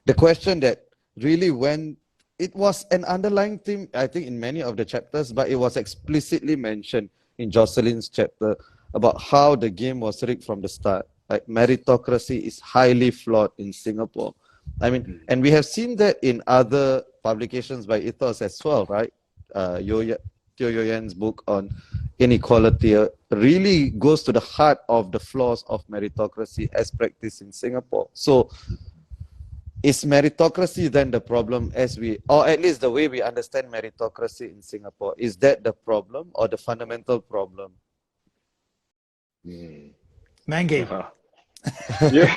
the question that really went, it was an underlying theme, I think, in many of the chapters, but it was explicitly mentioned in Jocelyn's chapter about how the game was rigged from the start. Like meritocracy is highly flawed in Singapore. I mean, and we have seen that in other publications by Ethos as well, right? Teo Yo Yan's book on inequality really goes to the heart of the flaws of meritocracy as practiced in Singapore. So is meritocracy then the problem as we, or at least the way we understand meritocracy in Singapore, is that the problem or the fundamental problem? Man game. Yeah.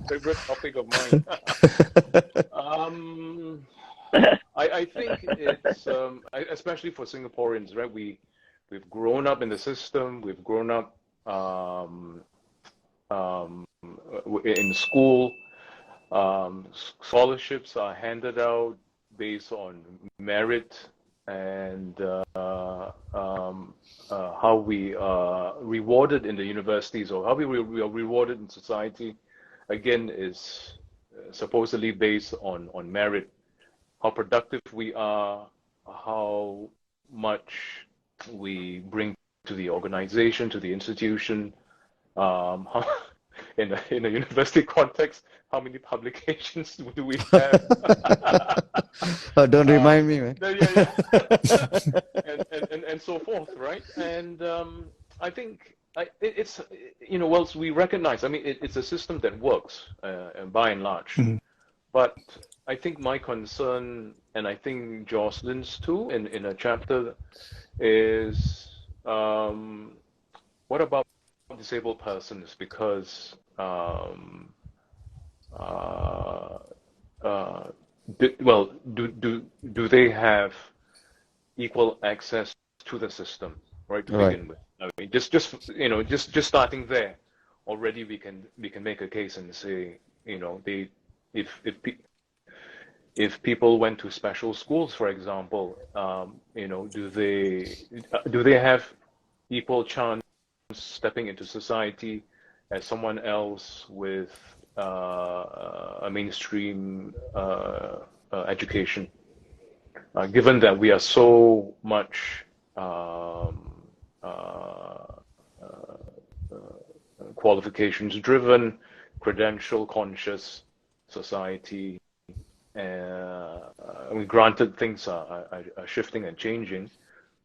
Favorite topic of mine. I think it's, especially for Singaporeans, right? We've grown up in the system. We've grown up in school. Scholarships are handed out based on merit and how we are rewarded in the universities, or how we are rewarded in society, again, is supposedly based on merit. How productive we are, how much we bring to the organization, to the institution, how, in a university context, how many publications do we have? Oh, don't remind me, man. Yeah. and so forth, right? And I think it's, whilst we recognize, I mean, it's a system that works by and large. But I think my concern, and I think Jocelyn's too, in a chapter, is what about disabled persons? Because do they have equal access to the system, right? To begin with, I mean, just starting there, already we can make a case and say, if people went to special schools, for example, do they have equal chance stepping into society as someone else with a mainstream education? Given that we are so much qualifications driven, credential conscious society, I mean, granted, things are shifting and changing,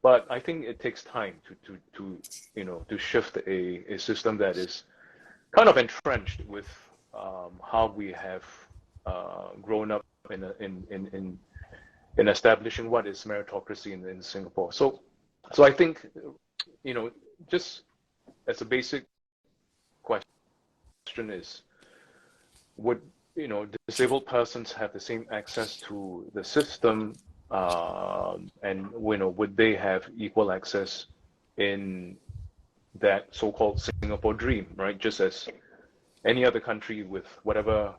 but I think it takes time to shift a system that is kind of entrenched with how we have grown up in establishing what is meritocracy in Singapore. So I think, just as a basic question is, would disabled persons have the same access to the system, and would they have equal access in that so-called Singapore dream, right? Just as any other country with whatever,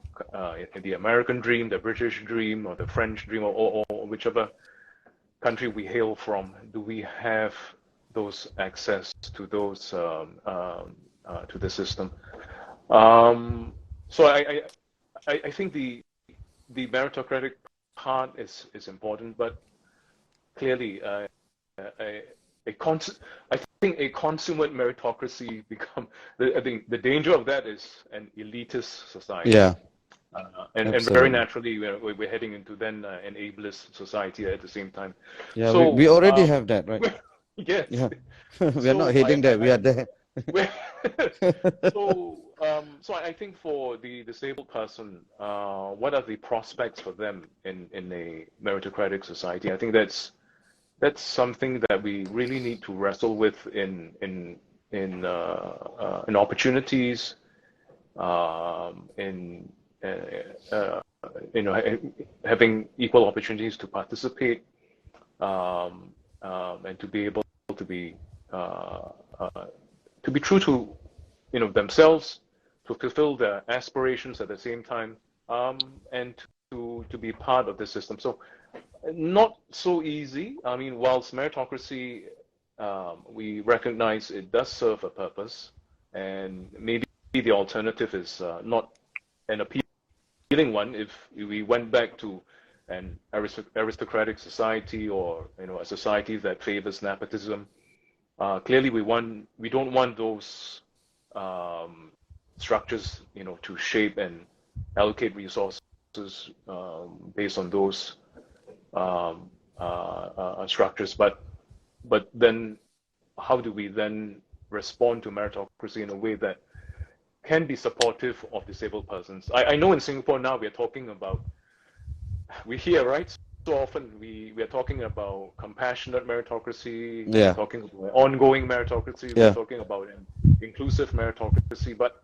the American dream, the British dream, or the French dream, or whichever country we hail from, do we have those access to those to the system? So I think the meritocratic part is important, but clearly I think a consummate meritocracy I think the danger of that is an elitist society. Yeah. And very naturally we're heading into then an ableist society at the same time. Yeah, so, we already have that, right? Yes. Yeah. We are not heading there. We are there. So I think for the disabled person, what are the prospects for them in a meritocratic society? I think that's something that we really need to wrestle with in opportunities, having equal opportunities to participate, and to be able to be true to themselves, to fulfill their aspirations at the same time, and to be part of the system. So not so easy. I mean, whilst meritocracy, we recognize it does serve a purpose, and maybe the alternative is not an appealing appealing one if we went back to an aristocratic society, or a society that favors nepotism. Clearly, we don't want those structures, to shape and allocate resources based on those structures. But then, how do we then respond to meritocracy in a way that can be supportive of disabled persons? I know in Singapore now we hear, right? So often we are talking about compassionate meritocracy, we're talking about ongoing meritocracy, we're talking about an inclusive meritocracy, but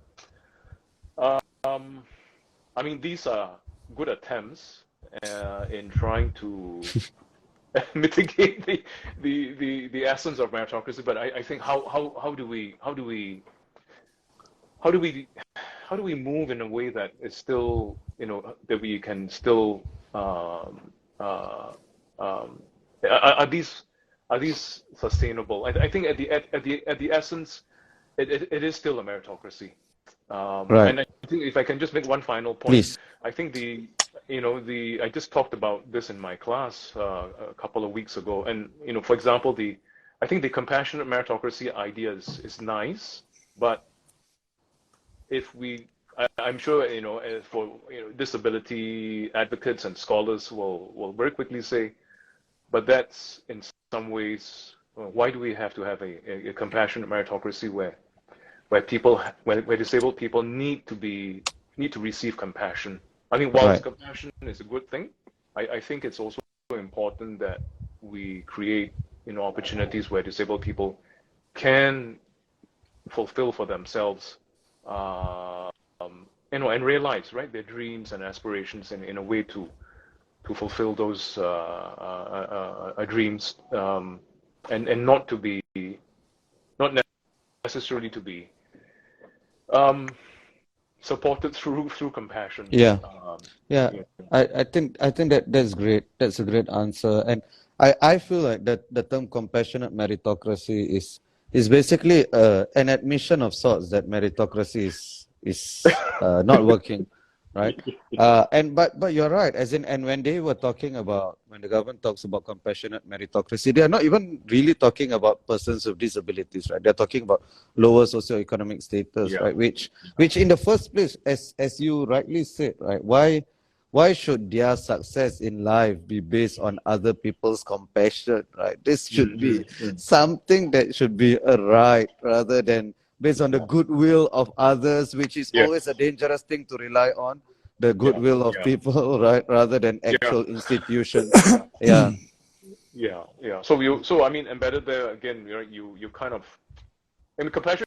I mean, these are good attempts in trying to mitigate the essence of meritocracy. But I think how do we move in a way that is still, that we can still are these sustainable? I think at the essence, it is still a meritocracy. Right. And I think if I can just make one final point, Please. I think I just talked about this in my class a couple of weeks ago, and for example, I think the compassionate meritocracy idea is nice, but I'm sure for disability advocates and scholars will very quickly say, but that's in some ways, why do we have to have a compassionate meritocracy where disabled people need to receive compassion? I mean, while compassion is a good thing, I think it's also important that we create opportunities where disabled people can fulfill for themselves and realize, right, their dreams and aspirations in a way to fulfill those dreams, and not necessarily to be supported through compassion. I think that's great. That's a great answer. And I feel like that the term compassionate meritocracy is basically an admission of sorts that meritocracy is not working, right? But you're right, and when the government talks about compassionate meritocracy, they are not even really talking about persons with disabilities, right? They're talking about lower socioeconomic status, right? Which in the first place, as you rightly said, right? Why should their success in life be based on other people's compassion, right? This should be something that should be a right, rather than based on the goodwill of others, which is always a dangerous thing to rely on, the goodwill of people, right, rather than actual institutions. So I mean, embedded there again, you kind of, I mean, compassion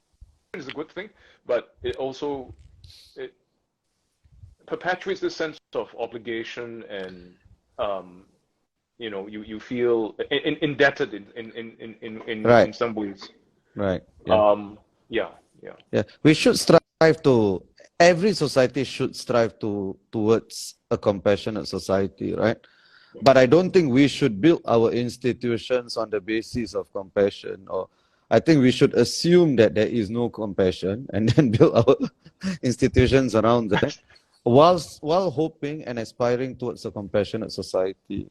is a good thing, but it also perpetuates this sense of obligation, and you feel indebted in some ways. Right. We should strive to. Every society should strive towards a compassionate society, right? But I don't think we should build our institutions on the basis of compassion, or I think we should assume that there is no compassion and then build our institutions around that, while hoping and aspiring towards a compassionate society.